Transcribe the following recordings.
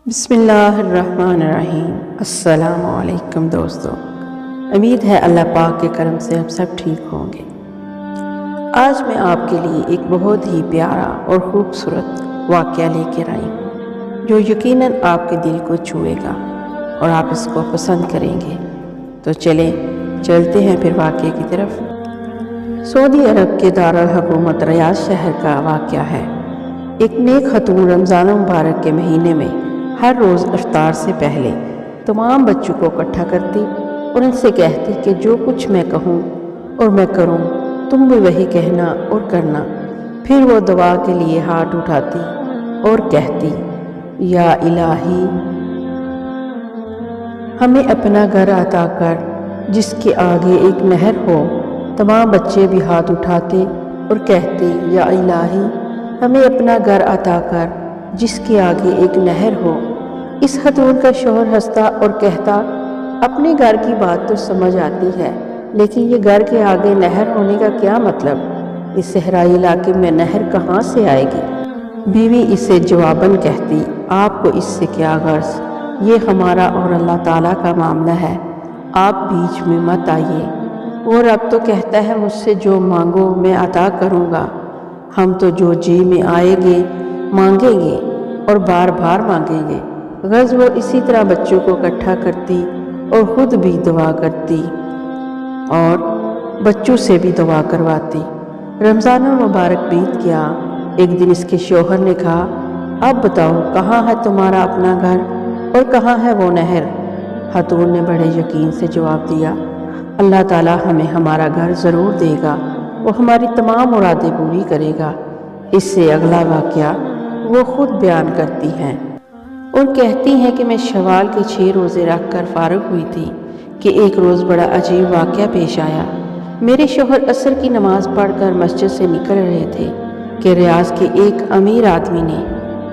بسم اللہ الرحمن الرحیم۔ السلام علیکم دوستو، امید ہے اللہ پاک کے کرم سے آپ سب ٹھیک ہوں گے۔ آج میں آپ کے لیے ایک بہت ہی پیارا اور خوبصورت واقعہ لے کر آئی ہوں جو یقیناً آپ کے دل کو چھوئے گا اور آپ اس کو پسند کریں گے۔ تو چلتے ہیں پھر واقعے کی طرف۔ سعودی عرب کے دارالحکومت ریاض شہر کا واقعہ ہے۔ ایک نیک خاتون رمضان مبارک کے مہینے میں ہر روز افطار سے پہلے تمام بچوں کو اکٹھا کرتی اور ان سے کہتی کہ جو کچھ میں کہوں اور میں کروں تم بھی وہی کہنا اور کرنا۔ پھر وہ دعا کے لیے ہاتھ اٹھاتی اور کہتی، یا الہی ہمیں اپنا گھر عطا کر جس کے آگے ایک نہر ہو۔ تمام بچے بھی ہاتھ اٹھاتے اور کہتے، یا الہی ہمیں اپنا گھر عطا کر جس کے آگے ایک نہر ہو۔ اس خاتون کا شوہر ہنستا اور کہتا، اپنے گھر کی بات تو سمجھ آتی ہے، لیکن یہ گھر کے آگے نہر ہونے کا کیا مطلب؟ اس صحرائی علاقے میں نہر کہاں سے آئے گی؟ بیوی اسے جواباً کہتی، آپ کو اس سے کیا غرض؟ یہ ہمارا اور اللہ تعالیٰ کا معاملہ ہے، آپ بیچ میں مت آئیے۔ اور اب تو کہتا ہے مجھ سے جو مانگو میں عطا کروں گا۔ ہم تو جو جی میں آئے گے مانگیں گے اور بار بار مانگیں گے۔ غرض وہ اسی طرح بچوں کو اکٹھا کرتی اور خود بھی دعا کرتی اور بچوں سے بھی دعا کرواتی۔ رمضان المبارک بیت گیا۔ ایک دن اس کے شوہر نے کہا، اب بتاؤ کہاں ہے تمہارا اپنا گھر اور کہاں ہے وہ نہر؟ خاتون نے بڑے یقین سے جواب دیا، اللہ تعالیٰ ہمیں ہمارا گھر ضرور دے گا، وہ ہماری تمام مرادیں پوری کرے گا۔ اس سے اگلا واقعہ وہ خود بیان کرتی ہیں اور کہتی ہیں کہ میں شوال کے 6 روزے رکھ کر فارغ ہوئی تھی کہ ایک روز بڑا عجیب واقعہ پیش آیا۔ میرے شوہر عصر کی نماز پڑھ کر مسجد سے نکل رہے تھے کہ ریاض کے ایک امیر آدمی نے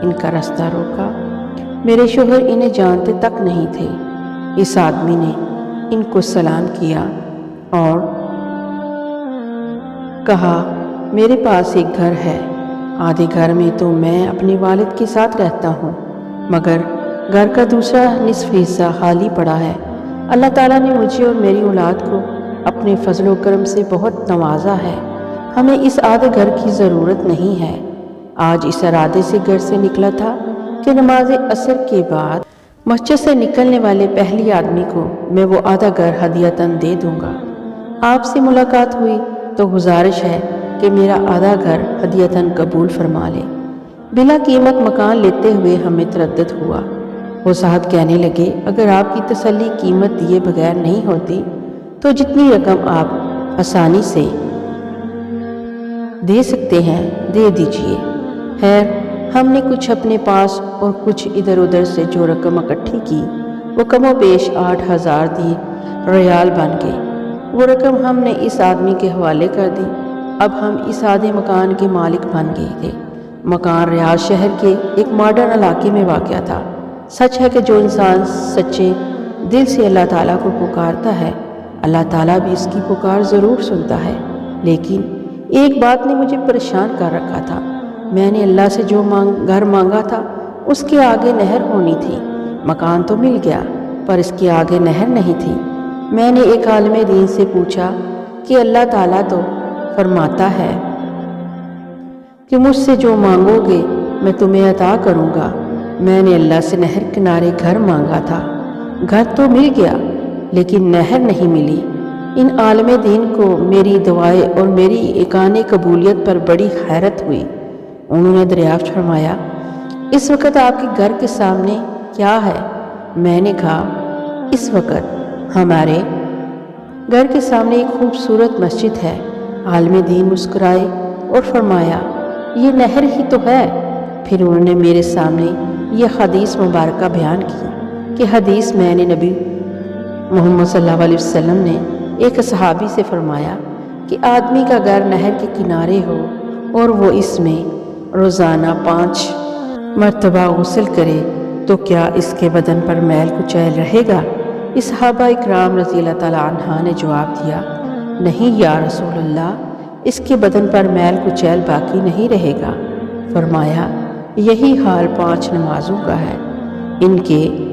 ان کا راستہ روکا۔ میرے شوہر انہیں جانتے تک نہیں تھے۔ اس آدمی نے ان کو سلام کیا اور کہا، میرے پاس ایک گھر ہے، آدھے گھر میں تو میں اپنے والد کے ساتھ رہتا ہوں، مگر گھر کا دوسرا نصف حصہ خالی پڑا ہے۔ اللہ تعالیٰ نے مجھے اور میری اولاد کو اپنے فضل و کرم سے بہت نوازا ہے، ہمیں اس آدھے گھر کی ضرورت نہیں ہے۔ آج اس ارادے سے گھر سے نکلا تھا کہ نماز عصر کے بعد مسجد سے نکلنے والے پہلی آدمی کو میں وہ آدھا گھر ہدیۃً دے دوں گا۔ آپ سے ملاقات ہوئی تو گزارش ہے کہ میرا آدھا گھر ہدیۃً قبول فرما لے۔ بلا قیمت مکان لیتے ہوئے ہمیں تردد ہوا۔ وہ صاحب کہنے لگے، اگر آپ کی تسلی قیمت دیے بغیر نہیں ہوتی تو جتنی رقم آپ آسانی سے دے سکتے ہیں دے دیجئے۔ خیر، ہم نے کچھ اپنے پاس اور کچھ ادھر ادھر سے جو رقم اکٹھی کی وہ کم و بیش 8,000 ریال بن گئی۔ وہ رقم ہم نے اس آدمی کے حوالے کر دی۔ اب ہم اس آدھے مکان کے مالک بن گئے تھے۔ مکان ریاض شہر کے ایک ماڈرن علاقے میں واقع تھا۔ سچ ہے کہ جو انسان سچے دل سے اللہ تعالیٰ کو پکارتا ہے، اللہ تعالیٰ بھی اس کی پکار ضرور سنتا ہے۔ لیکن ایک بات نے مجھے پریشان کر رکھا تھا۔ میں نے اللہ سے جو گھر مانگا تھا اس کے آگے نہر ہونی تھی۔ مکان تو مل گیا پر اس کے آگے نہر نہیں تھی۔ میں نے ایک عالم دین سے پوچھا کہ اللہ تعالیٰ تو فرماتا ہے کہ مجھ سے جو مانگو گے میں تمہیں عطا کروں گا۔ میں نے اللہ سے نہر کنارے گھر مانگا تھا، گھر تو مل گیا لیکن نہر نہیں ملی۔ ان عالم دین کو میری دعائیں اور میری ایقان قبولیت پر بڑی حیرت ہوئی۔ انہوں نے دریافت فرمایا، اس وقت آپ کے گھر کے سامنے کیا ہے؟ میں نے کہا، اس وقت ہمارے گھر کے سامنے ایک خوبصورت مسجد ہے۔ عالم دین مسکرائے اور فرمایا، یہ نہر ہی تو ہے۔ پھر انہوں نے میرے سامنے یہ حدیث مبارکہ بیان کی کہ حدیث میں نے نبی محمد صلی اللہ علیہ وسلم نے ایک صحابی سے فرمایا کہ آدمی کا گھر نہر کے کنارے ہو اور وہ اس میں روزانہ 5 مرتبہ غسل کرے تو کیا اس کے بدن پر میل کچیل رہے گا؟ صحابہ اکرام رضی اللہ تعالیٰ عنہ نے جواب دیا، نہیں یا رسول اللہ، اس کے بدن پر میل کچیل باقی نہیں رہے گا۔ فرمایا، یہی حال 5 نمازوں کا ہے۔ ان کے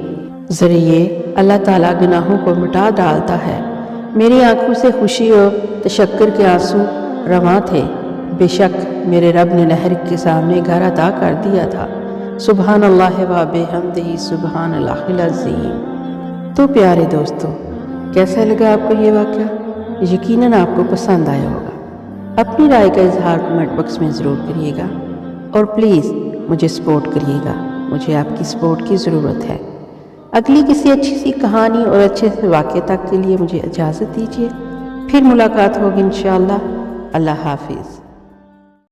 ذریعے اللہ تعالیٰ گناہوں کو مٹا ڈالتا ہے۔ میری آنکھوں سے خوشی اور تشکر کے آنسو رواں تھے۔ بے شک میرے رب نے نہر کے سامنے گھر عطا کر دیا تھا۔ سبحان اللہ و بحمدہ سبحان اللہ العظیم۔ تو پیارے دوستو، کیسا لگا آپ کو یہ واقعہ؟ یقیناً آپ کو پسند آیا ہوگا۔ اپنی رائے کا اظہار کمنٹ باکس میں ضرور کریے گا، اور پلیز مجھے سپورٹ کریے گا، مجھے آپ کی سپورٹ کی ضرورت ہے۔ اگلی کسی اچھی سی کہانی اور اچھے سے واقعے تک کے لیے مجھے اجازت دیجیے، پھر ملاقات ہوگی انشاءاللہ۔ اللہ حافظ۔